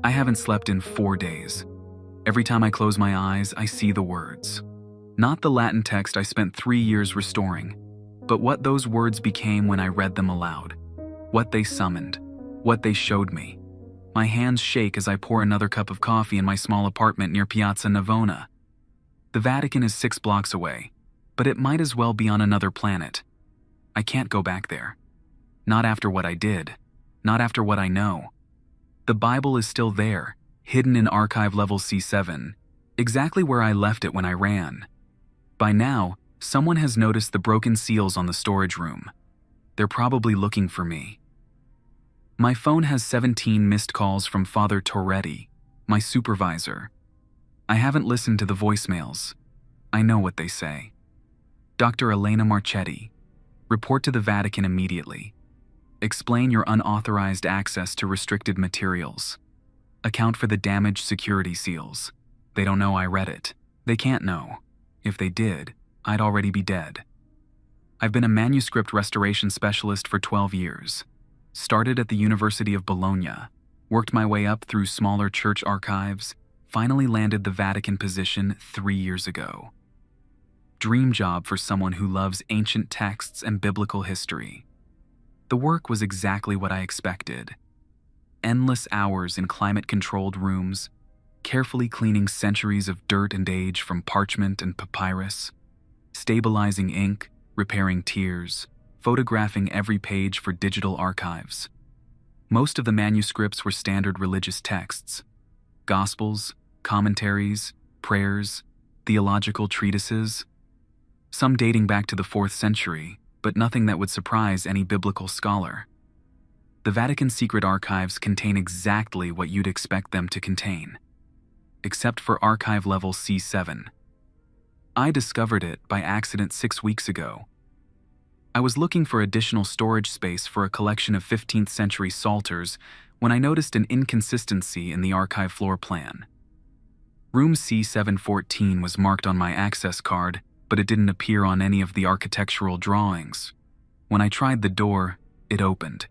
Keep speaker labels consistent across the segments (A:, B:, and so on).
A: I haven't slept in 4 days. Every time I close my eyes, I see the words. Not the Latin text I spent 3 years restoring, but what those words became when I read them aloud. What they summoned. What they showed me. My hands shake as I pour another cup of coffee in my small apartment near Piazza Navona. The Vatican is 6 blocks away, but it might as well be on another planet. I can't go back there. Not after what I did. Not after what I know. The Bible is still there, hidden in archive level C7, exactly where I left it when I ran. By now, someone has noticed the broken seals on the storage room. They're probably looking for me. My phone has 17 missed calls from Father Torretti, my supervisor. I haven't listened to the voicemails. I know what they say. Dr. Elena Marchetti, report to the Vatican immediately. Explain your unauthorized access to restricted materials. Account for the damaged security seals. They don't know I read it. They can't know. If they did, I'd already be dead. I've been a manuscript restoration specialist for 12 years. Started at the University of Bologna, worked my way up through smaller church archives, finally landed the Vatican position 3 years ago. Dream job for someone who loves ancient texts and biblical history. The work was exactly what I expected. Endless hours in climate-controlled rooms, carefully cleaning centuries of dirt and age from parchment and papyrus, stabilizing ink, repairing tears, photographing every page for digital archives. Most of the manuscripts were standard religious texts. Gospels, commentaries, prayers, theological treatises, some dating back to the 4th century, but nothing that would surprise any biblical scholar. The Vatican secret archives contain exactly what you'd expect them to contain, except for archive level C7. I discovered it by accident 6 weeks ago. I was looking for additional storage space for a collection of 15th century psalters when I noticed an inconsistency in the archive floor plan. Room C714 was marked on my access card, but it didn't appear on any of the architectural drawings. When I tried the door, it opened.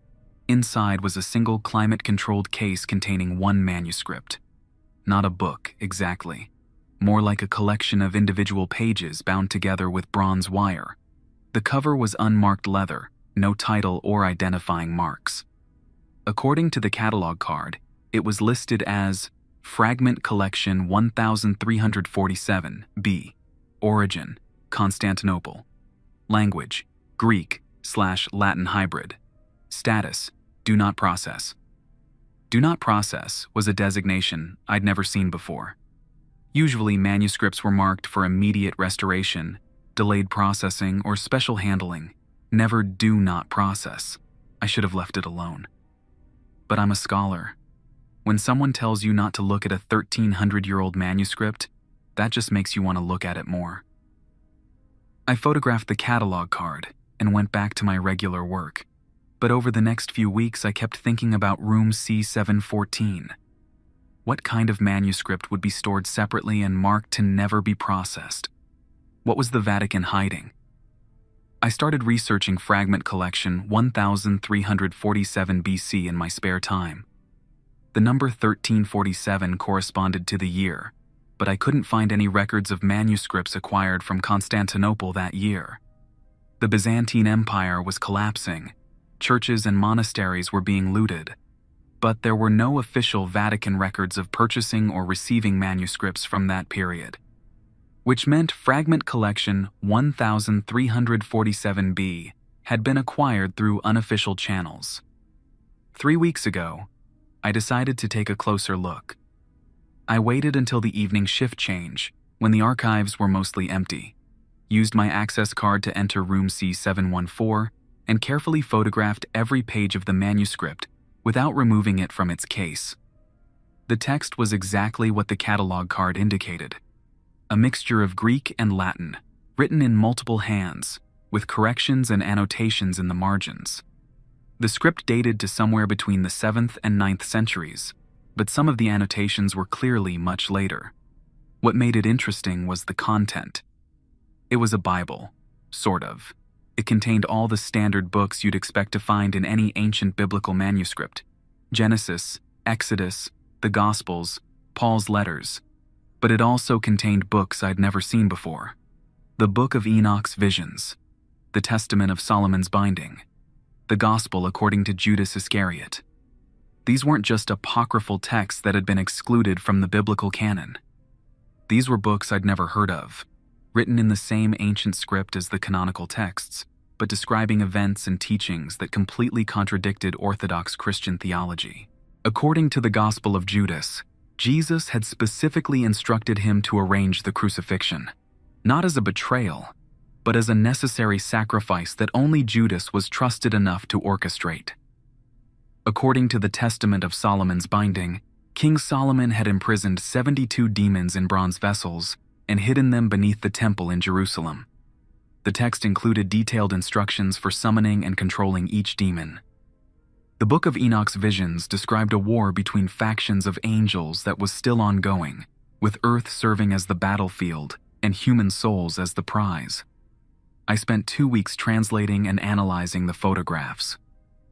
A: Inside was a single climate-controlled case containing 1 manuscript. Not a book, exactly. More like a collection of individual pages bound together with bronze wire. The cover was unmarked leather, no title or identifying marks. According to the catalog card, it was listed as Fragment Collection 1347B. Origin, Constantinople. Language, Greek/Latin hybrid. Status, Do Not Process. Do Not Process was a designation I'd never seen before. Usually manuscripts were marked for immediate restoration, delayed processing, or special handling. Never Do Not Process. I should have left it alone. But I'm a scholar. When someone tells you not to look at a 1,300-year-old manuscript, that just makes you want to look at it more. I photographed the catalog card and went back to my regular work. But over the next few weeks, I kept thinking about room C714. What kind of manuscript would be stored separately and marked to never be processed? What was the Vatican hiding? I started researching Fragment Collection 1347 BC in my spare time. The number 1347 corresponded to the year, but I couldn't find any records of manuscripts acquired from Constantinople that year. The Byzantine Empire was collapsing. Churches and monasteries were being looted, but there were no official Vatican records of purchasing or receiving manuscripts from that period, which meant Fragment Collection 1347B had been acquired through unofficial channels. 3 weeks ago, I decided to take a closer look. I waited until the evening shift change, when the archives were mostly empty, used my access card to enter room C714, and carefully photographed every page of the manuscript without removing it from its case. The text was exactly what the catalog card indicated. A mixture of Greek and Latin, written in multiple hands, with corrections and annotations in the margins. The script dated to somewhere between the 7th and 9th centuries, but some of the annotations were clearly much later. What made it interesting was the content. It was a Bible, sort of. It contained all the standard books you'd expect to find in any ancient biblical manuscript: Genesis, Exodus, the Gospels, Paul's letters, but it also contained books I'd never seen before. The Book of Enoch's visions, the Testament of Solomon's binding, the Gospel according to Judas Iscariot. These weren't just apocryphal texts that had been excluded from the biblical canon. These were books I'd never heard of, written in the same ancient script as the canonical texts, but describing events and teachings that completely contradicted Orthodox Christian theology. According to the Gospel of Judas, Jesus had specifically instructed him to arrange the crucifixion, not as a betrayal, but as a necessary sacrifice that only Judas was trusted enough to orchestrate. According to the Testament of Solomon's binding, King Solomon had imprisoned 72 demons in bronze vessels and hidden them beneath the temple in Jerusalem. The text included detailed instructions for summoning and controlling each demon. The Book of Enoch's visions described a war between factions of angels that was still ongoing, with Earth serving as the battlefield and human souls as the prize. I spent 2 weeks translating and analyzing the photographs.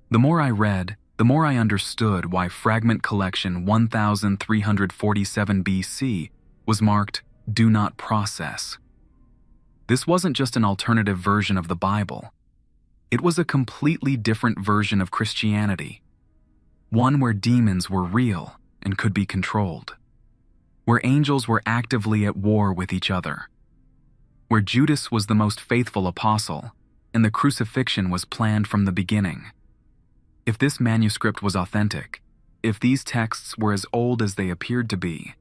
A: The more I read, the more I understood why Fragment Collection 1347 BC was marked "Do Not Process." This wasn't just an alternative version of the Bible. It was a completely different version of Christianity, one where demons were real and could be controlled, where angels were actively at war with each other, where Judas was the most faithful apostle and the crucifixion was planned from the beginning. If this manuscript was authentic, if these texts were as old as they appeared to be,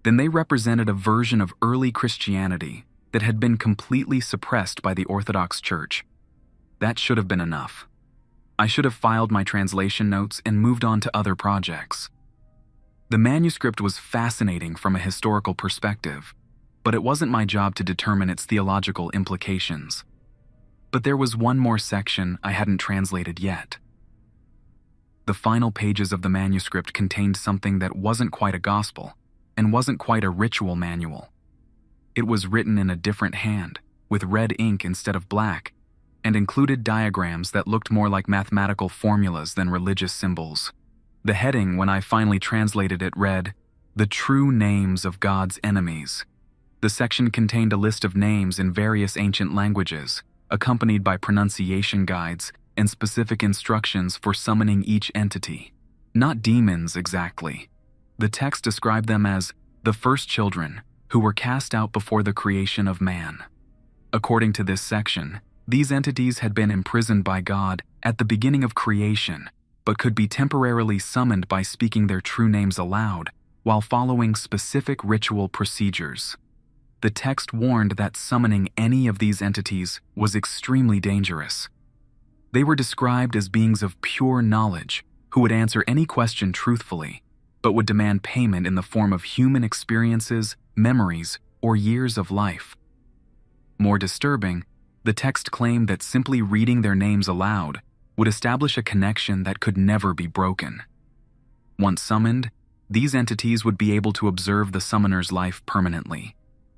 A: then they represented a version of early Christianity that had been completely suppressed by the Orthodox Church. That should have been enough. I should have filed my translation notes and moved on to other projects. The manuscript was fascinating from a historical perspective, but it wasn't my job to determine its theological implications. But there was one more section I hadn't translated yet. The final pages of the manuscript contained something that wasn't quite a gospel and wasn't quite a ritual manual. It was written in a different hand, with red ink instead of black, and included diagrams that looked more like mathematical formulas than religious symbols. The heading, when I finally translated it, read, "The True Names of God's Enemies." The section contained a list of names in various ancient languages, accompanied by pronunciation guides and specific instructions for summoning each entity. Not demons exactly. The text described them as the first children who were cast out before the creation of man. According to this section, these entities had been imprisoned by God at the beginning of creation, but could be temporarily summoned by speaking their true names aloud while following specific ritual procedures. The text warned that summoning any of these entities was extremely dangerous. They were described as beings of pure knowledge who would answer any question truthfully, but would demand payment in the form of human experiences, memories, or years of life. More disturbing, the text claimed that simply reading their names aloud would establish a connection that could never be broken. Once summoned, these entities would be able to observe the summoner's life permanently,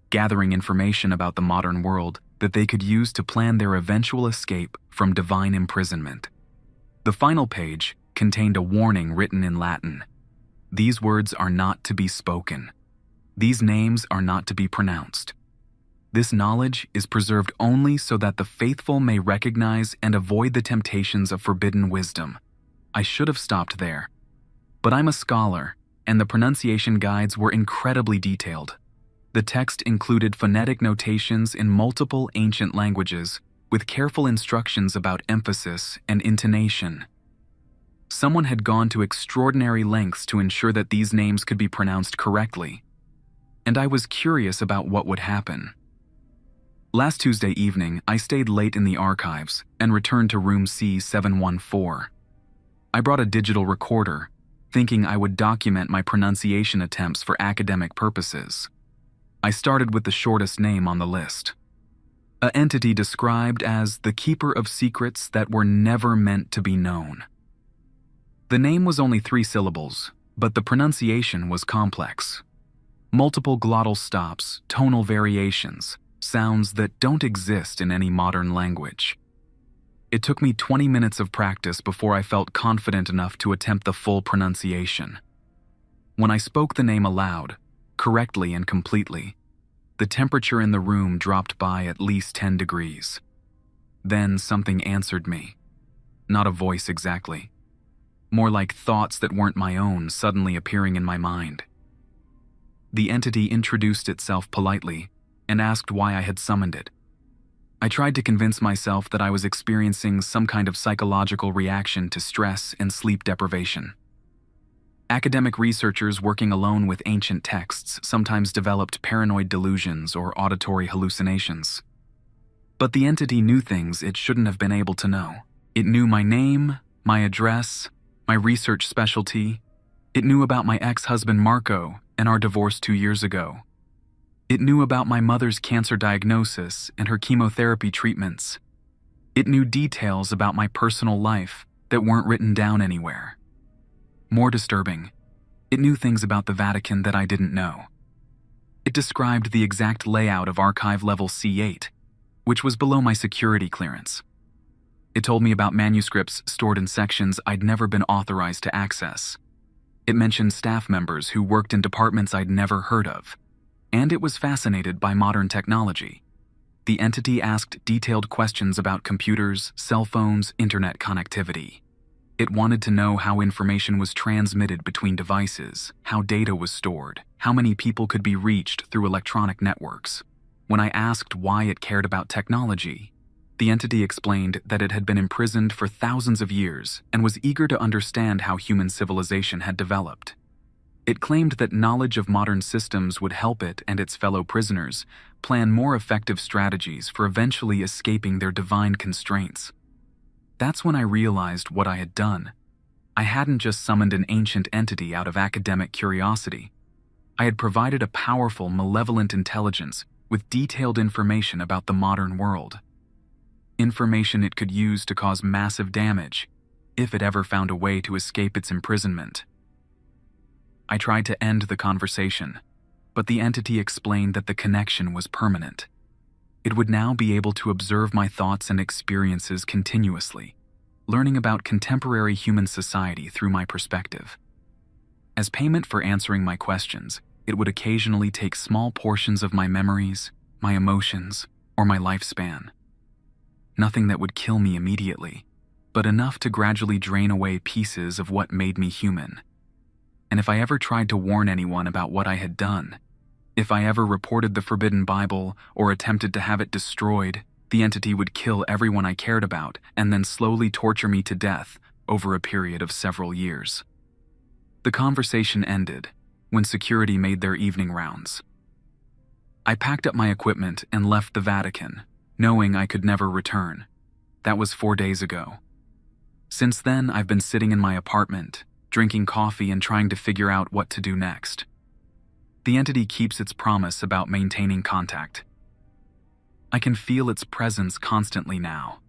A: gathering information about the modern world that they could use to plan their eventual escape from divine imprisonment. The final page contained a warning written in Latin. These words are not to be spoken. These names are not to be pronounced. This knowledge is preserved only so that the faithful may recognize and avoid the temptations of forbidden wisdom. I should have stopped there. But I'm a scholar, and the pronunciation guides were incredibly detailed. The text included phonetic notations in multiple ancient languages, with careful instructions about emphasis and intonation. Someone had gone to extraordinary lengths to ensure that these names could be pronounced correctly, and I was curious about what would happen. Last Tuesday evening, I stayed late in the archives and returned to room C714. I brought a digital recorder, thinking I would document my pronunciation attempts for academic purposes. I started with the shortest name on the list. An entity described as the keeper of secrets that were never meant to be known. The name was only 3 syllables, but the pronunciation was complex. Multiple glottal stops, tonal variations, sounds that don't exist in any modern language. It took me 20 minutes of practice before I felt confident enough to attempt the full pronunciation. When I spoke the name aloud, correctly and completely, the temperature in the room dropped by at least 10 degrees. Then something answered me. Not a voice exactly. More like thoughts that weren't my own suddenly appearing in my mind. The entity introduced itself politely and asked why I had summoned it. I tried to convince myself that I was experiencing some kind of psychological reaction to stress and sleep deprivation. Academic researchers working alone with ancient texts sometimes developed paranoid delusions or auditory hallucinations. But the entity knew things it shouldn't have been able to know. It knew my name, my address, my research specialty. It knew about my ex-husband Marco and our divorce 2 years ago. It knew about my mother's cancer diagnosis and her chemotherapy treatments. It knew details about my personal life that weren't written down anywhere. More disturbing, it knew things about the Vatican that I didn't know. It described the exact layout of archive level C8, which was below my security clearance. It told me about manuscripts stored in sections I'd never been authorized to access. It mentioned staff members who worked in departments I'd never heard of. And it was fascinated by modern technology. The entity asked detailed questions about computers, cell phones, internet connectivity. It wanted to know how information was transmitted between devices, how data was stored, how many people could be reached through electronic networks. When I asked why it cared about technology, the entity explained that it had been imprisoned for thousands of years and was eager to understand how human civilization had developed. It claimed that knowledge of modern systems would help it and its fellow prisoners plan more effective strategies for eventually escaping their divine constraints. That's when I realized what I had done. I hadn't just summoned an ancient entity out of academic curiosity. I had provided a powerful, malevolent intelligence with detailed information about the modern world. Information it could use to cause massive damage, if it ever found a way to escape its imprisonment. I tried to end the conversation, but the entity explained that the connection was permanent. It would now be able to observe my thoughts and experiences continuously, learning about contemporary human society through my perspective. As payment for answering my questions, it would occasionally take small portions of my memories, my emotions, or my lifespan. Nothing that would kill me immediately, but enough to gradually drain away pieces of what made me human. And if I ever tried to warn anyone about what I had done, if I ever reported the Forbidden Bible or attempted to have it destroyed, the entity would kill everyone I cared about and then slowly torture me to death over a period of several years. The conversation ended when security made their evening rounds. I packed up my equipment and left the Vatican, knowing I could never return. That was 4 days ago. Since then, I've been sitting in my apartment, drinking coffee and trying to figure out what to do next. The entity keeps its promise about maintaining contact. I can feel its presence constantly now,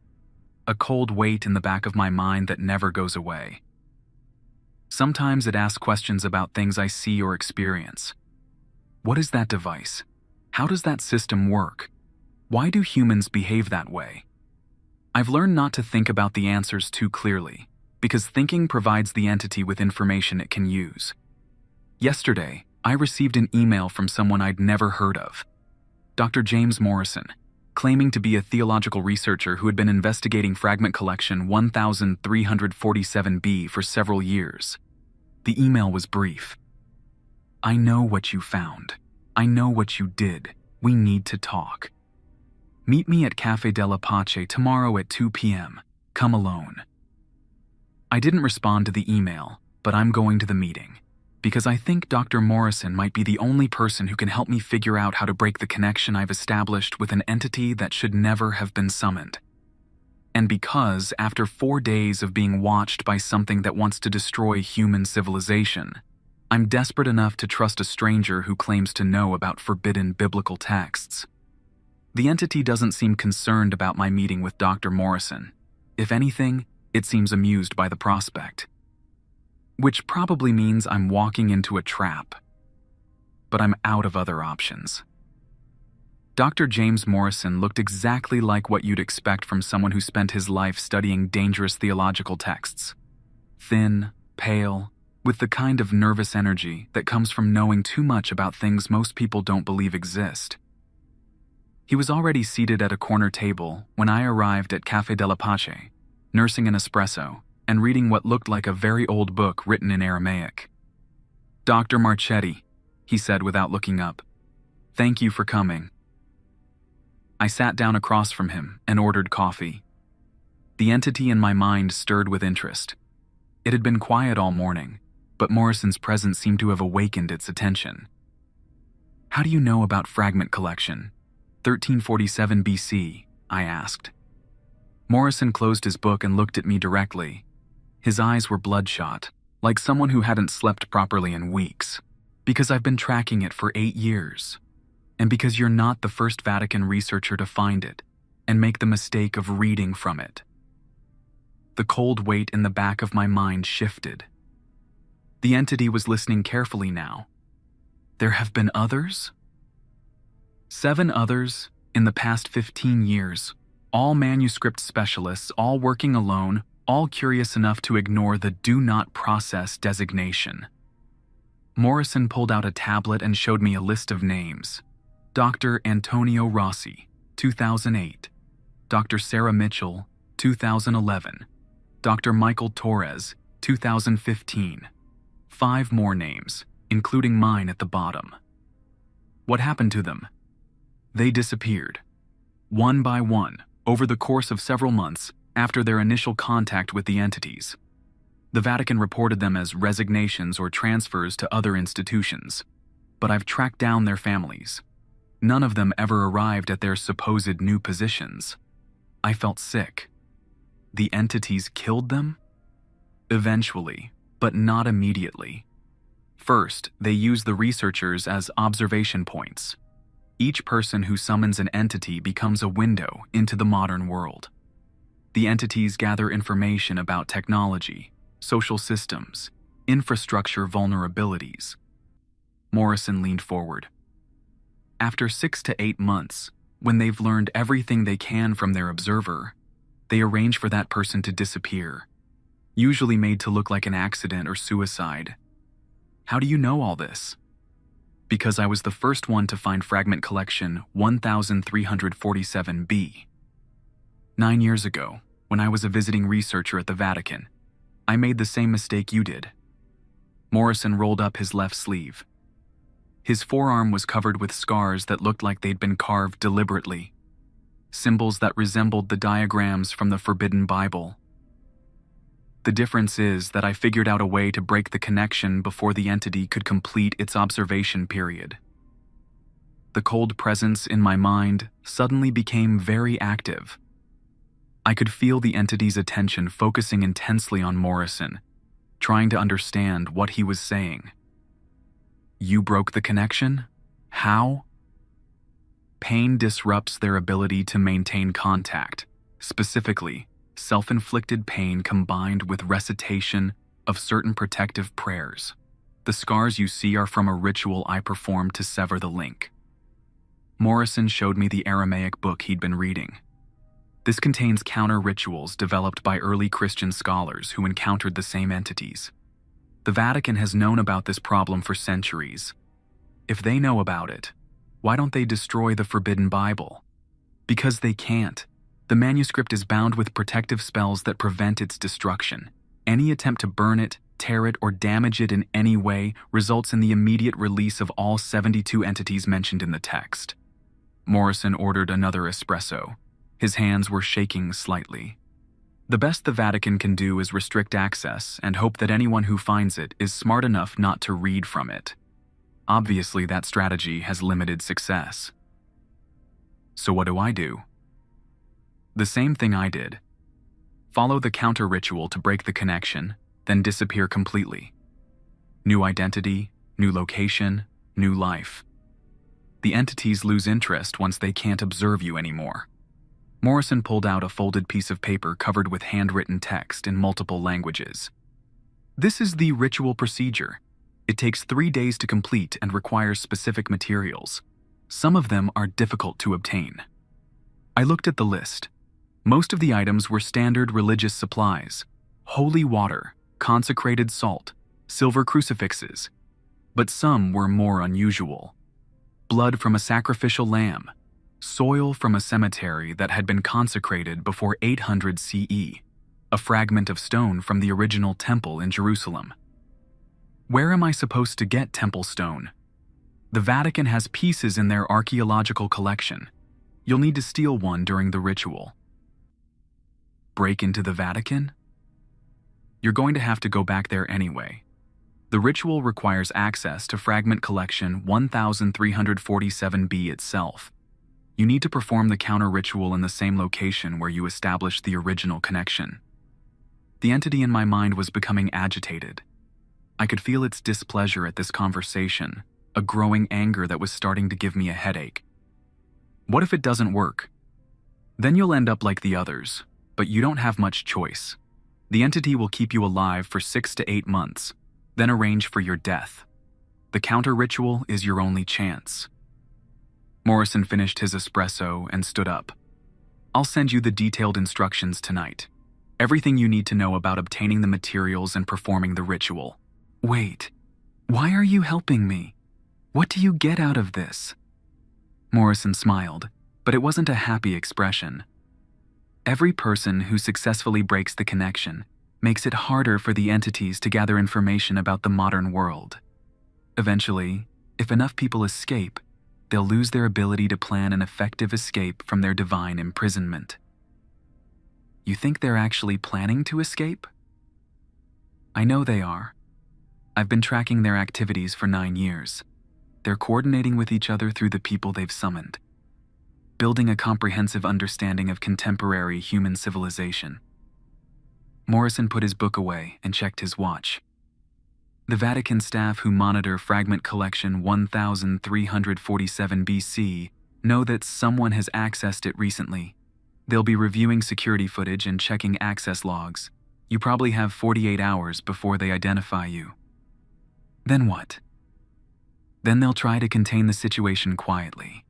A: a cold weight in the back of my mind that never goes away. Sometimes it asks questions about things I see or experience. What is that device? How does that system work? Why do humans behave that way? I've learned not to think about the answers too clearly, because thinking provides the entity with information it can use. Yesterday, I received an email from someone I'd never heard of. Dr. James Morrison, claiming to be a theological researcher who had been investigating fragment collection 1347b for several years. The email was brief. I know what you found. I know what you did. We need to talk. Meet me at Café Della Pace tomorrow at 2 p.m. Come alone. I didn't respond to the email, but I'm going to the meeting, because I think Dr. Morrison might be the only person who can help me figure out how to break the connection I've established with an entity that should never have been summoned. And because, after 4 days of being watched by something that wants to destroy human civilization, I'm desperate enough to trust a stranger who claims to know about forbidden biblical texts. The entity doesn't seem concerned about my meeting with Dr. Morrison. If anything, it seems amused by the prospect. Which probably means I'm walking into a trap. But I'm out of other options. Dr. James Morrison looked exactly like what you'd expect from someone who spent his life studying dangerous theological texts. Thin, pale, with the kind of nervous energy that comes from knowing too much about things most people don't believe exist. He was already seated at a corner table when I arrived at Café della Pace, nursing an espresso and reading what looked like a very old book written in Aramaic. "Dr. Marchetti," he said without looking up, "thank you for coming." I sat down across from him and ordered coffee. The entity in my mind stirred with interest. It had been quiet all morning, but Morrison's presence seemed to have awakened its attention. "How do you know about fragment collection? 1347 BC, I asked. Morrison closed his book and looked at me directly. His eyes were bloodshot, like someone who hadn't slept properly in weeks. "Because I've been tracking it for 8 years. And because you're not the first Vatican researcher to find it and make the mistake of reading from it." The cold weight in the back of my mind shifted. The entity was listening carefully now. "There have been others?" 7 others in the past 15 years, all manuscript specialists, all working alone, all curious enough to ignore the "do not process" designation. Morrison pulled out a tablet and showed me a list of names. Dr. Antonio Rossi, 2008. Dr. Sarah Mitchell, 2011. Dr. Michael Torres, 2015. 5 more names, including mine at the bottom. What happened to them? They disappeared. One by one, over the course of several months after their initial contact with the entities. The Vatican reported them as resignations or transfers to other institutions, but I've tracked down their families. None of them ever arrived at their supposed new positions. I felt sick. The entities killed them? Eventually, but not immediately. First, they use the researchers as observation points. Each person who summons an entity becomes a window into the modern world. The entities gather information about technology, social systems, infrastructure vulnerabilities. Morrison leaned forward. After 6 to 8 months, when they've learned everything they can from their observer, they arrange for that person to disappear, usually made to look like an accident or suicide. How do you know all this? Because I was the first one to find fragment collection 1347B. 9 years ago, when I was a visiting researcher at the Vatican, I made the same mistake you did. Morrison rolled up his left sleeve. His forearm was covered with scars that looked like they'd been carved deliberately, symbols that resembled the diagrams from the Forbidden Bible. The difference is that I figured out a way to break the connection before the entity could complete its observation period. The cold presence in my mind suddenly became very active. I could feel the entity's attention focusing intensely on Morrison, trying to understand what he was saying. "You broke the connection? How?" Pain disrupts their ability to maintain contact, specifically self-inflicted pain combined with recitation of certain protective prayers. The scars you see are from a ritual I performed to sever the link. Morrison showed me the Aramaic book he'd been reading. This contains counter-rituals developed by early Christian scholars who encountered the same entities. The Vatican has known about this problem for centuries. If they know about it, why don't they destroy the Forbidden Bible? Because they can't. The manuscript is bound with protective spells that prevent its destruction. Any attempt to burn it, tear it, or damage it in any way results in the immediate release of all 72 entities mentioned in the text. Morrison ordered another espresso. His hands were shaking slightly. The best the Vatican can do is restrict access and hope that anyone who finds it is smart enough not to read from it. Obviously, that strategy has limited success. So what do? The same thing I did. Follow the counter-ritual to break the connection, then disappear completely. New identity, new location, new life. The entities lose interest once they can't observe you anymore. Morrison pulled out a folded piece of paper covered with handwritten text in multiple languages. "This is the ritual procedure. It takes 3 days to complete and requires specific materials. Some of them are difficult to obtain." I looked at the list. Most of the items were standard religious supplies: holy water, consecrated salt, silver crucifixes, but some were more unusual. Blood from a sacrificial lamb, soil from a cemetery that had been consecrated before 800 CE, a fragment of stone from the original temple in Jerusalem. Where am I supposed to get temple stone? The Vatican has pieces in their archaeological collection. You'll need to steal one during the ritual. Break into the Vatican? You're going to have to go back there anyway. The ritual requires access to fragment collection 1347b itself. You need to perform the counter-ritual in the same location where you established the original connection. The entity in my mind was becoming agitated. I could feel its displeasure at this conversation, a growing anger that was starting to give me a headache. What if it doesn't work? Then you'll end up like the others, but you don't have much choice. The entity will keep you alive for 6 to 8 months, then arrange for your death. The counter-ritual is your only chance. Morrison finished his espresso and stood up. I'll send you the detailed instructions tonight. Everything you need to know about obtaining the materials and performing the ritual. Wait, why are you helping me? What do you get out of this? Morrison smiled, but it wasn't a happy expression. Every person who successfully breaks the connection makes it harder for the entities to gather information about the modern world. Eventually, if enough people escape, they'll lose their ability to plan an effective escape from their divine imprisonment. You think they're actually planning to escape? I know they are. I've been tracking their activities for 9 years. They're coordinating with each other through the people they've summoned, building a comprehensive understanding of contemporary human civilization. Morrison put his book away and checked his watch. The Vatican staff who monitor fragment collection 1347 BC know that someone has accessed it recently. They'll be reviewing security footage and checking access logs. You probably have 48 hours before they identify you. Then what? Then they'll try to contain the situation quietly.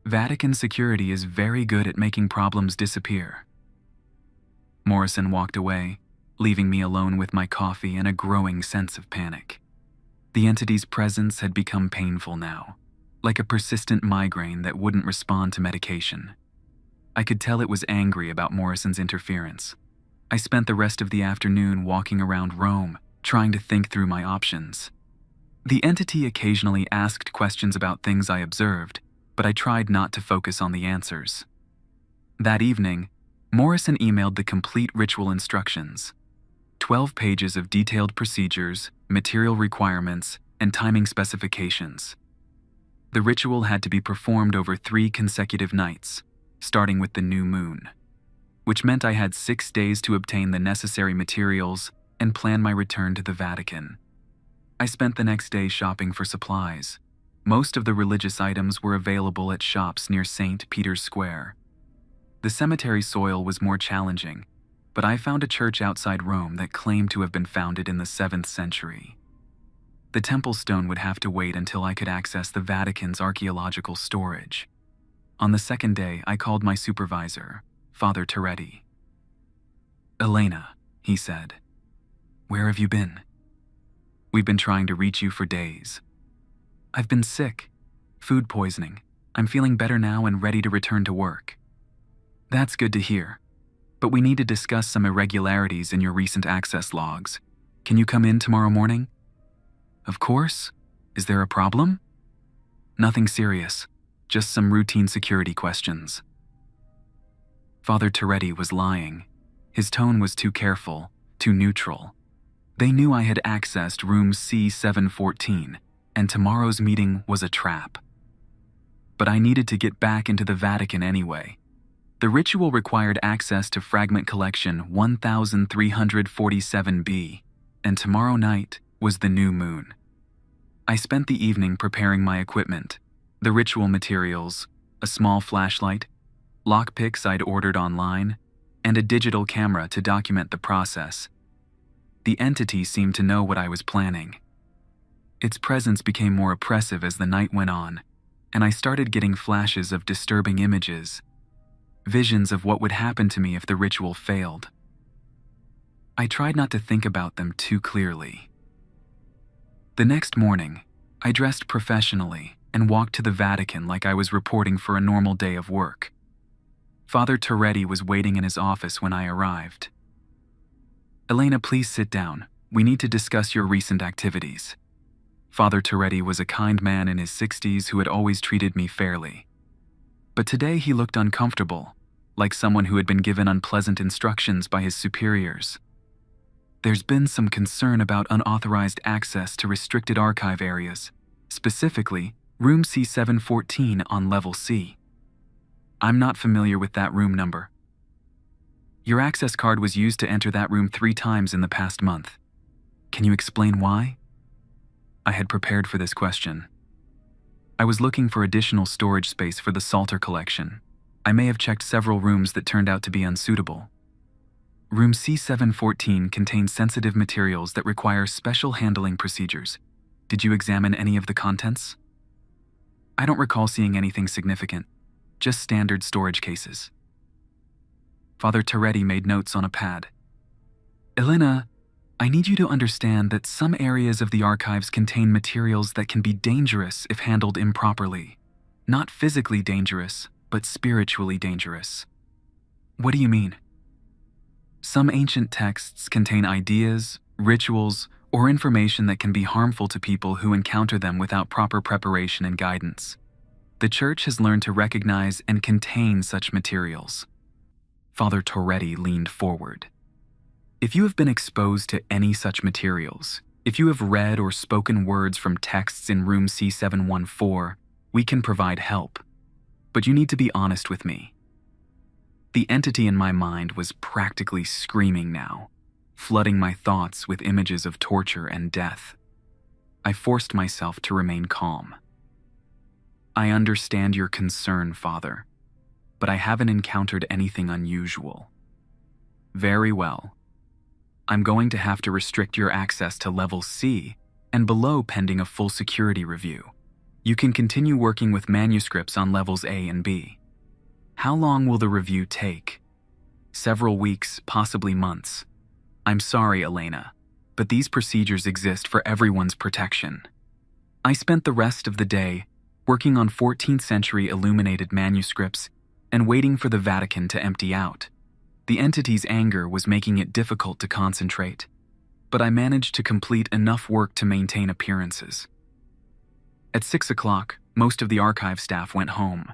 A: Vatican security is very good at making problems disappear. Morrison walked away, leaving me alone with my coffee and a growing sense of panic. The entity's presence had become painful now, like a persistent migraine that wouldn't respond to medication. I could tell it was angry about Morrison's interference. I spent the rest of the afternoon walking around Rome, trying to think through my options. The entity occasionally asked questions about things I observed, but I tried not to focus on the answers. That evening, Morrison emailed the complete ritual instructions. 12 pages of detailed procedures, material requirements, and timing specifications. The ritual had to be performed over 3 consecutive nights, starting with the new moon, which meant I had 6 days to obtain the necessary materials and plan my return to the Vatican. I spent the next day shopping for supplies. Most of the religious items were available at shops near St. Peter's Square. The cemetery soil was more challenging, but I found a church outside Rome that claimed to have been founded in the 7th century. The temple stone would have to wait until I could access the Vatican's archaeological storage. On the second day, I called my supervisor, Father Toretti. "Elena," he said, "where have you been? We've been trying to reach you for days." "I've been sick. Food poisoning. I'm feeling better now and ready to return to work." "That's good to hear. But we need to discuss some irregularities in your recent access logs. Can you come in tomorrow morning?" "Of course. Is there a problem?" "Nothing serious. Just some routine security questions." Father Toretti was lying. His tone was too careful, too neutral. They knew I had accessed room C714, and tomorrow's meeting was a trap. But I needed to get back into the Vatican anyway. The ritual required access to fragment collection 1347b, and tomorrow night was the new moon. I spent the evening preparing my equipment, the ritual materials, a small flashlight, lockpicks I'd ordered online, and a digital camera to document the process. The entity seemed to know what I was planning. Its presence became more oppressive as the night went on, and I started getting flashes of disturbing images, visions of what would happen to me if the ritual failed. I tried not to think about them too clearly. The next morning, I dressed professionally and walked to the Vatican like I was reporting for a normal day of work. Father Toretti was waiting in his office when I arrived. "Elena, please sit down. We need to discuss your recent activities." Father Toretti was a kind man in his 60s who had always treated me fairly. But today he looked uncomfortable, like someone who had been given unpleasant instructions by his superiors. "There's been some concern about unauthorized access to restricted archive areas, specifically room C714 on level C. I'm not familiar with that room number. Your access card was used to enter that room 3 times in the past month. Can you explain why?" I had prepared for this question. I was looking for additional storage space for the Psalter collection. I may have checked several rooms that turned out to be unsuitable. Room C714 contains sensitive materials that require special handling procedures. Did you examine any of the contents? I don't recall seeing anything significant, just standard storage cases. Father Toretti made notes on a pad. "Elena, I need you to understand that some areas of the archives contain materials that can be dangerous if handled improperly. Not physically dangerous, but spiritually dangerous." "What do you mean?" "Some ancient texts contain ideas, rituals, or information that can be harmful to people who encounter them without proper preparation and guidance. The Church has learned to recognize and contain such materials." Father Toretti leaned forward. "If you have been exposed to any such materials, if you have read or spoken words from texts in room C714, we can provide help. But you need to be honest with me." The entity in my mind was practically screaming now, flooding my thoughts with images of torture and death. I forced myself to remain calm. "I understand your concern, Father, but I haven't encountered anything unusual." "Very well. I'm going to have to restrict your access to level C and below pending a full security review. You can continue working with manuscripts on levels A and B. How long will the review take?" "Several weeks, possibly months. I'm sorry, Elena, but these procedures exist for everyone's protection." I spent the rest of the day working on 14th century illuminated manuscripts and waiting for the Vatican to empty out. The entity's anger was making it difficult to concentrate, but I managed to complete enough work to maintain appearances. At 6 o'clock, most of the archive staff went home.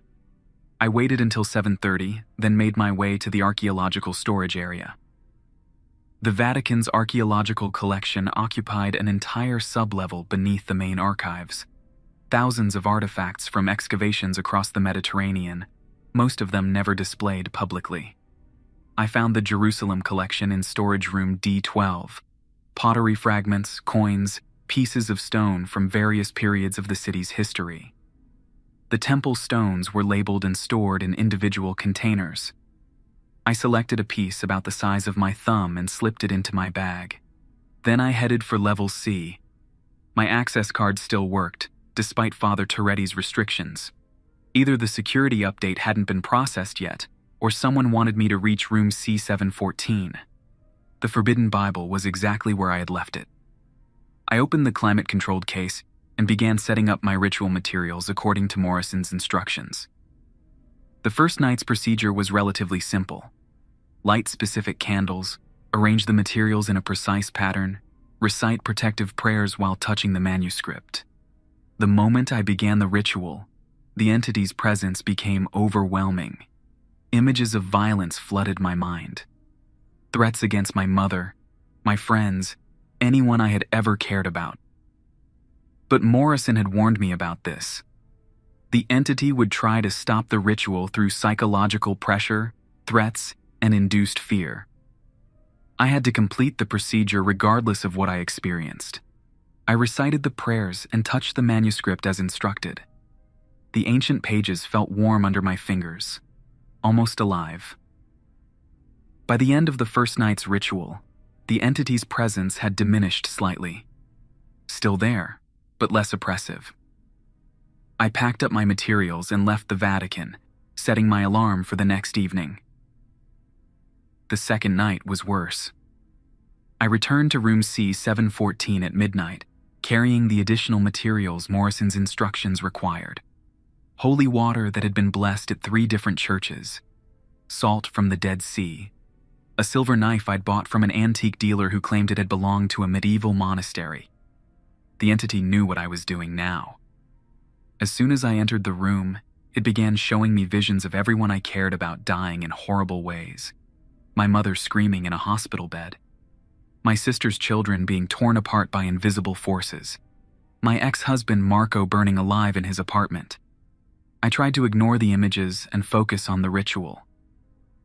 A: I waited until 7:30, then made my way to the archaeological storage area. The Vatican's archaeological collection occupied an entire sublevel beneath the main archives. Thousands of artifacts from excavations across the Mediterranean, most of them never displayed publicly. I found the Jerusalem collection in storage room D12. Pottery fragments, coins, pieces of stone from various periods of the city's history. The temple stones were labeled and stored in individual containers. I selected a piece about the size of my thumb and slipped it into my bag. Then I headed for level C. My access card still worked, despite Father Toretti's restrictions. Either the security update hadn't been processed yet, or someone wanted me to reach room C714. The Forbidden Bible was exactly where I had left it. I opened the climate-controlled case and began setting up my ritual materials according to Morrison's instructions. The first night's procedure was relatively simple. Light specific candles, arrange the materials in a precise pattern, recite protective prayers while touching the manuscript. The moment I began the ritual, the entity's presence became overwhelming. Images of violence flooded my mind. Threats against my mother, my friends, anyone I had ever cared about. But Morrison had warned me about this. The entity would try to stop the ritual through psychological pressure, threats, and induced fear. I had to complete the procedure regardless of what I experienced. I recited the prayers and touched the manuscript as instructed. The ancient pages felt warm under my fingers, almost alive. By the end of the first night's ritual, the entity's presence had diminished slightly. Still there, but less oppressive. I packed up my materials and left the Vatican, setting my alarm for the next evening. The second night was worse. I returned to room C714 at midnight, carrying the additional materials Morrison's instructions required. Holy water that had been blessed at 3 different churches, salt from the Dead Sea, a silver knife I'd bought from an antique dealer who claimed it had belonged to a medieval monastery. The entity knew what I was doing now. As soon as I entered the room, it began showing me visions of everyone I cared about dying in horrible ways. My mother screaming in a hospital bed. My sister's children being torn apart by invisible forces. My ex-husband Marco burning alive in his apartment. I tried to ignore the images and focus on the ritual.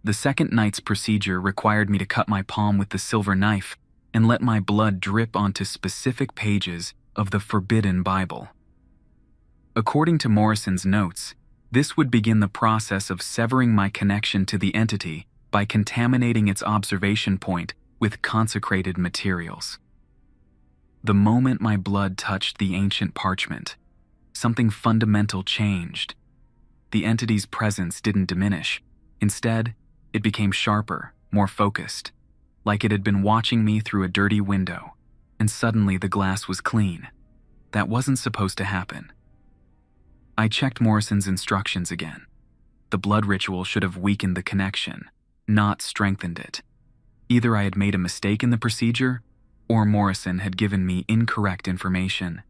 A: The second night's procedure required me to cut my palm with the silver knife and let my blood drip onto specific pages of the forbidden Bible. According to Morrison's notes, this would begin the process of severing my connection to the entity by contaminating its observation point with consecrated materials. The moment my blood touched the ancient parchment, something fundamental changed. The entity's presence didn't diminish. Instead, it became sharper, more focused, like it had been watching me through a dirty window, and suddenly the glass was clean. That wasn't supposed to happen. I checked Morrison's instructions again. The blood ritual should have weakened the connection, not strengthened it. Either I had made a mistake in the procedure, or Morrison had given me incorrect information.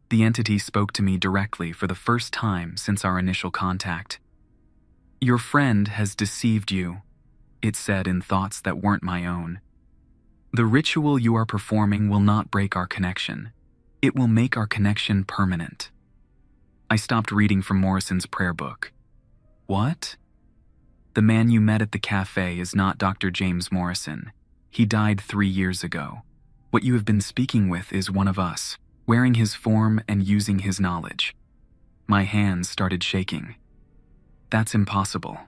A: The entity spoke to me directly for the first time since our initial contact. "Your friend has deceived you," it said in thoughts that weren't my own. "The ritual you are performing will not break our connection. It will make our connection permanent." I stopped reading from Morrison's prayer book. What? "The man you met at the cafe is not Dr. James Morrison. He died 3 years ago. What you have been speaking with is one of us, wearing his form and using his knowledge." My hands started shaking. "That's impossible.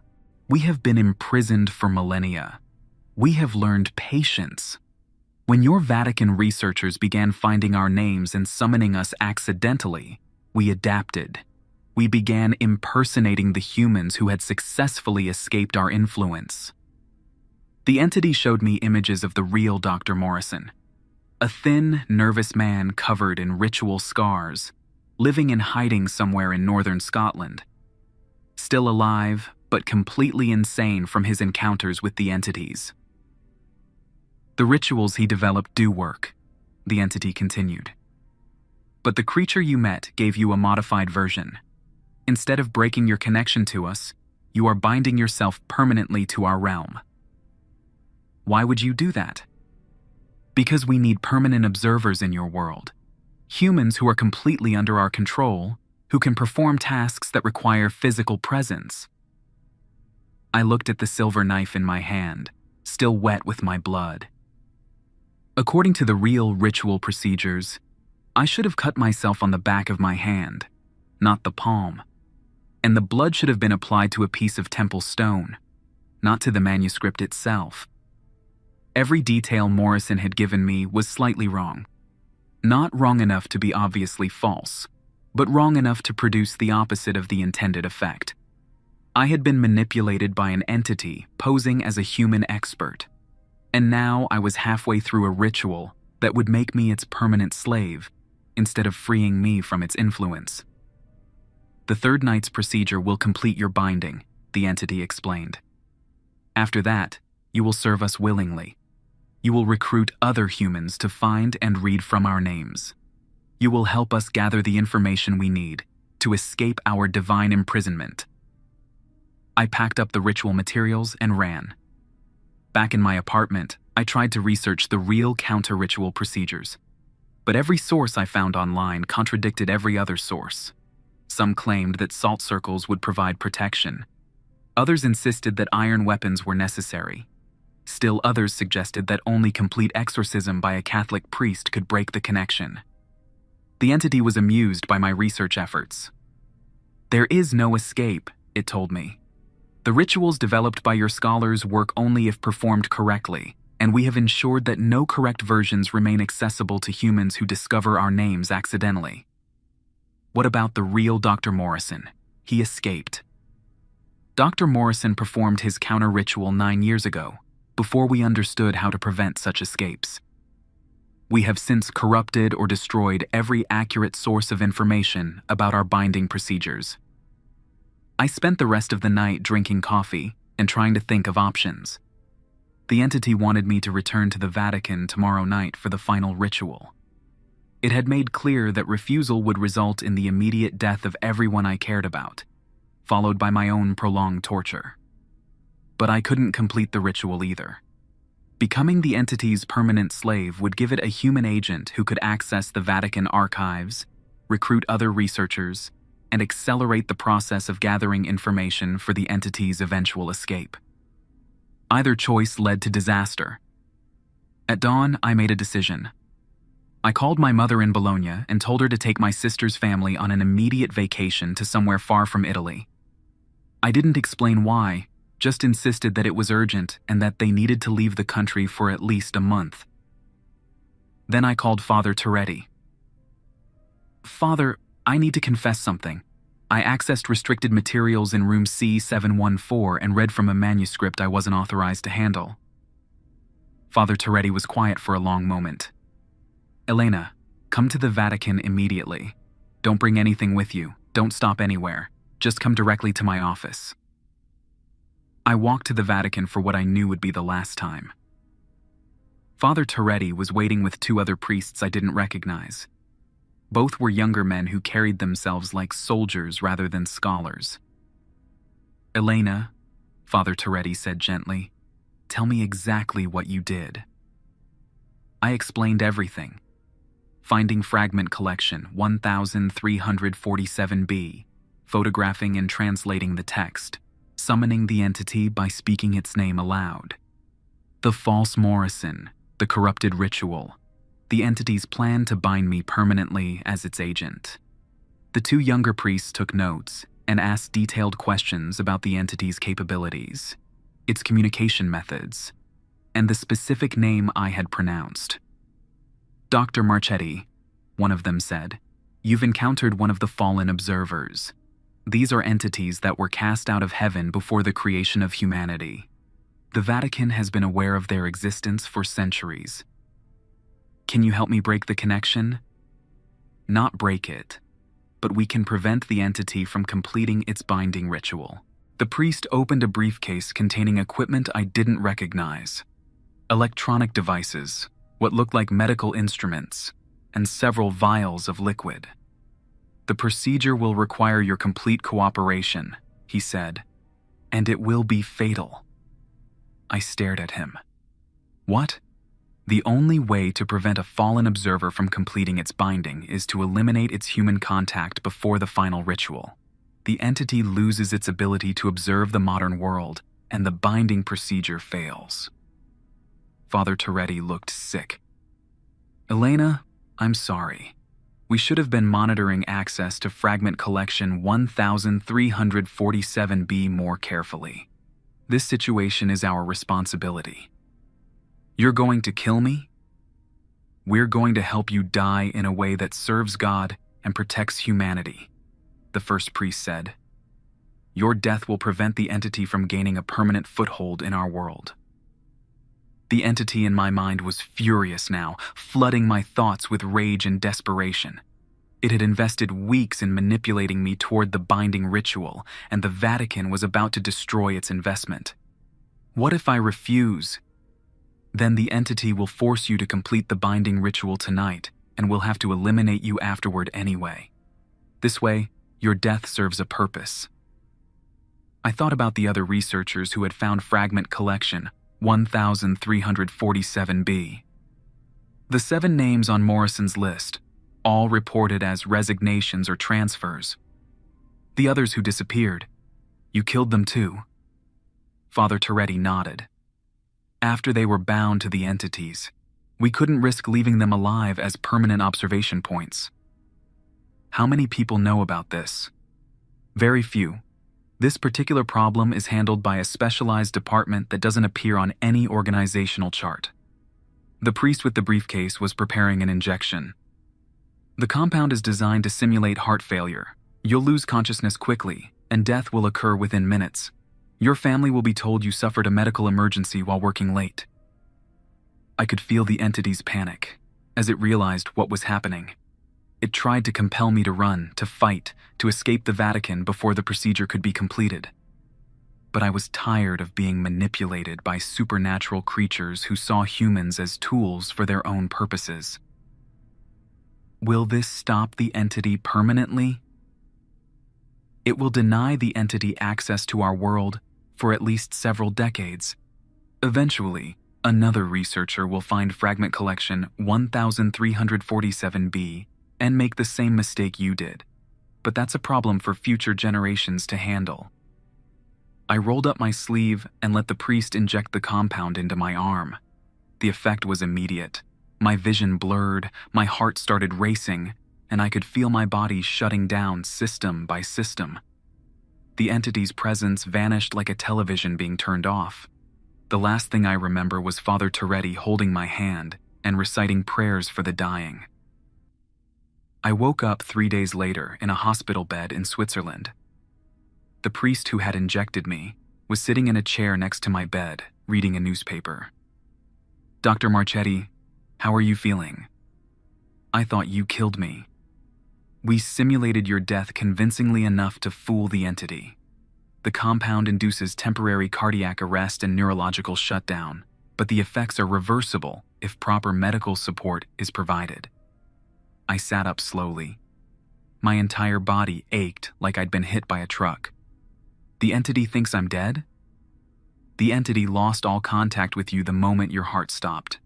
A: We have been imprisoned for millennia. We have learned patience. When your Vatican researchers began finding our names and summoning us accidentally, we adapted. We began impersonating the humans who had successfully escaped our influence." The entity showed me images of the real Dr. Morrison. A thin, nervous man covered in ritual scars, living in hiding somewhere in northern Scotland. Still alive, but completely insane from his encounters with the entities. "The rituals he developed do work," the entity continued. "But the creature you met gave you a modified version. Instead of breaking your connection to us, you are binding yourself permanently to our realm." "Why would you do that?" "Because we need permanent observers in your world. Humans who are completely under our control, who can perform tasks that require physical presence." I looked at the silver knife in my hand, still wet with my blood. According to the real ritual procedures, I should have cut myself on the back of my hand, not the palm. And the blood should have been applied to a piece of temple stone, not to the manuscript itself. Every detail Morrison had given me was slightly wrong. Not wrong enough to be obviously false, but wrong enough to produce the opposite of the intended effect. I had been manipulated by an entity posing as a human expert, and now I was halfway through a ritual that would make me its permanent slave, instead of freeing me from its influence. "The third night's procedure will complete your binding," the entity explained. "After that, you will serve us willingly. You will recruit other humans to find and read from our names. You will help us gather the information we need to escape our divine imprisonment." I packed up the ritual materials and ran. Back in my apartment, I tried to research the real counter-ritual procedures. But every source I found online contradicted every other source. Some claimed that salt circles would provide protection. Others insisted that iron weapons were necessary. Still others suggested that only complete exorcism by a Catholic priest could break the connection. The entity was amused by my research efforts. "There is no escape," it told me. "The rituals developed by your scholars work only if performed correctly, and we have ensured that no correct versions remain accessible to humans who discover our names accidentally." What about the real Dr. Morrison? He escaped. Dr. Morrison performed his counter-ritual 9 years ago, before we understood how to prevent such escapes. We have since corrupted or destroyed every accurate source of information about our binding procedures. I spent the rest of the night drinking coffee and trying to think of options. The entity wanted me to return to the Vatican tomorrow night for the final ritual. It had made clear that refusal would result in the immediate death of everyone I cared about, followed by my own prolonged torture. But I couldn't complete the ritual either. Becoming the entity's permanent slave would give it a human agent who could access the Vatican archives, recruit other researchers, and accelerate the process of gathering information for the entity's eventual escape. Either choice led to disaster. At dawn, I made a decision. I called my mother in Bologna and told her to take my sister's family on an immediate vacation to somewhere far from Italy. I didn't explain why, just insisted that it was urgent and that they needed to leave the country for at least a month. Then I called Father Toretti. "Father, I need to confess something. I accessed restricted materials in room C714 and read from a manuscript I wasn't authorized to handle." Father Toretti was quiet for a long moment. "Elena, come to the Vatican immediately. Don't bring anything with you. Don't stop anywhere. Just come directly to my office." I walked to the Vatican for what I knew would be the last time. Father Toretti was waiting with two other priests I didn't recognize. Both were younger men who carried themselves like soldiers rather than scholars. "Elena," Father Toretti said gently, "tell me exactly what you did." I explained everything. Finding fragment collection 1347B, photographing and translating the text, summoning the entity by speaking its name aloud. The false Morrison, the corrupted ritual, the entity's plan to bind me permanently as its agent. The two younger priests took notes and asked detailed questions about the entity's capabilities, its communication methods, and the specific name I had pronounced. "Dr. Marchetti," one of them said, "you've encountered one of the fallen observers. These are entities that were cast out of heaven before the creation of humanity. The Vatican has been aware of their existence for centuries. Can you help me break the connection? Not break it, but we can prevent the entity from completing its binding ritual." The priest opened a briefcase containing equipment I didn't recognize. Electronic devices, what looked like medical instruments, and several vials of liquid. "The procedure will require your complete cooperation," he said, "and it will be fatal." I stared at him. What? The only way to prevent a fallen observer from completing its binding is to eliminate its human contact before the final ritual. The entity loses its ability to observe the modern world, and the binding procedure fails. Father Toretti looked sick. "Elena, I'm sorry. We should have been monitoring access to fragment collection 1347B more carefully. This situation is our responsibility. You're going to kill me? We're going to help you die in a way that serves God and protects humanity," the first priest said. "Your death will prevent the entity from gaining a permanent foothold in our world." The entity in my mind was furious now, flooding my thoughts with rage and desperation. It had invested weeks in manipulating me toward the binding ritual, and the Vatican was about to destroy its investment. What if I refuse? Then the entity will force you to complete the binding ritual tonight, and will have to eliminate you afterward anyway. This way, your death serves a purpose. I thought about the other researchers who had found fragment collection 1347B. The 7 names on Morrison's list, all reported as resignations or transfers. The others who disappeared, you killed them too? Father Toretti nodded. After they were bound to the entities, we couldn't risk leaving them alive as permanent observation points. How many people know about this? Very few. This particular problem is handled by a specialized department that doesn't appear on any organizational chart. The priest with the briefcase was preparing an injection. "The compound is designed to simulate heart failure. You'll lose consciousness quickly, and death will occur within minutes. Your family will be told you suffered a medical emergency while working late." I could feel the entity's panic. as it realized what was happening. It tried to compel me to run, to fight, to escape the Vatican before the procedure could be completed. But I was tired of being manipulated by supernatural creatures who saw humans as tools for their own purposes. Will this stop the entity permanently? It will deny the entity access to our world for at least several decades. Eventually, another researcher will find fragment collection 1347b and make the same mistake you did. But that's a problem for future generations to handle. I rolled up my sleeve and let the priest inject the compound into my arm. The effect was immediate. My vision blurred, my heart started racing, and I could feel my body shutting down system by system. The entity's presence vanished like a television being turned off. The last thing I remember was Father Toretti holding my hand and reciting prayers for the dying. I woke up 3 days later in a hospital bed in Switzerland. The priest who had injected me was sitting in a chair next to my bed, reading a newspaper. "Dr. Marchetti, how are you feeling? I thought you killed me. We simulated your death convincingly enough to fool the entity. The compound induces temporary cardiac arrest and neurological shutdown, but the effects are reversible if proper medical support is provided." I sat up slowly. My entire body ached like I'd been hit by a truck. The entity thinks I'm dead? The entity lost all contact with you the moment your heart stopped.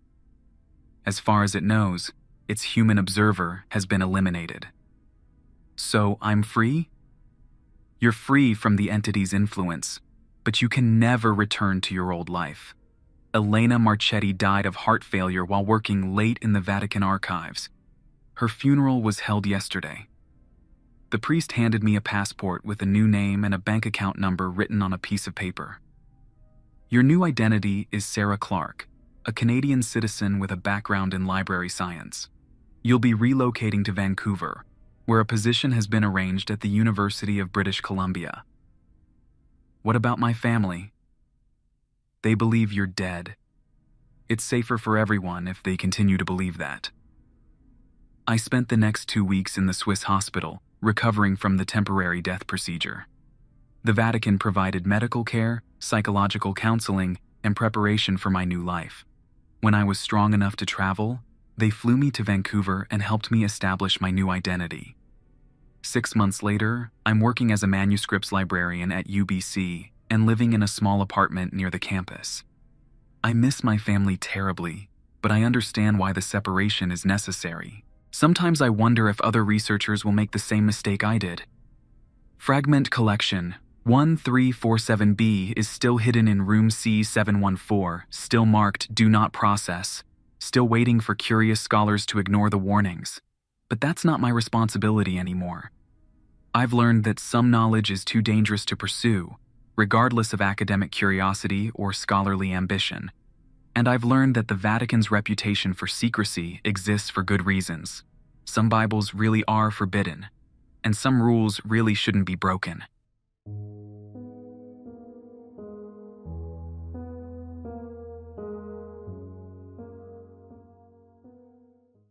A: As far as it knows, its human observer has been eliminated. So I'm free? You're free from the entity's influence, but you can never return to your old life. Elena Marchetti died of heart failure while working late in the Vatican archives. Her funeral was held yesterday. The priest handed me a passport with a new name and a bank account number written on a piece of paper. Your new identity is Sarah Clark, a Canadian citizen with a background in library science. You'll be relocating to Vancouver, where a position has been arranged at the University of British Columbia. What about my family? They believe you're dead. It's safer for everyone if they continue to believe that. I spent the next 2 weeks in the Swiss hospital, recovering from the temporary death procedure. The Vatican provided medical care, psychological counseling, and preparation for my new life. When I was strong enough to travel, they flew me to Vancouver and helped me establish my new identity. 6 months later, I'm working as a manuscripts librarian at UBC and living in a small apartment near the campus. I miss my family terribly, but I understand why the separation is necessary. Sometimes I wonder if other researchers will make the same mistake I did. Fragment collection 1347b is still hidden in room C714, still marked "Do Not Process," still waiting for curious scholars to ignore the warnings. But that's not my responsibility anymore. I've learned that some knowledge is too dangerous to pursue, regardless of academic curiosity or scholarly ambition. And I've learned that the Vatican's reputation for secrecy exists for good reasons. Some Bibles really are forbidden, and some rules really shouldn't be broken.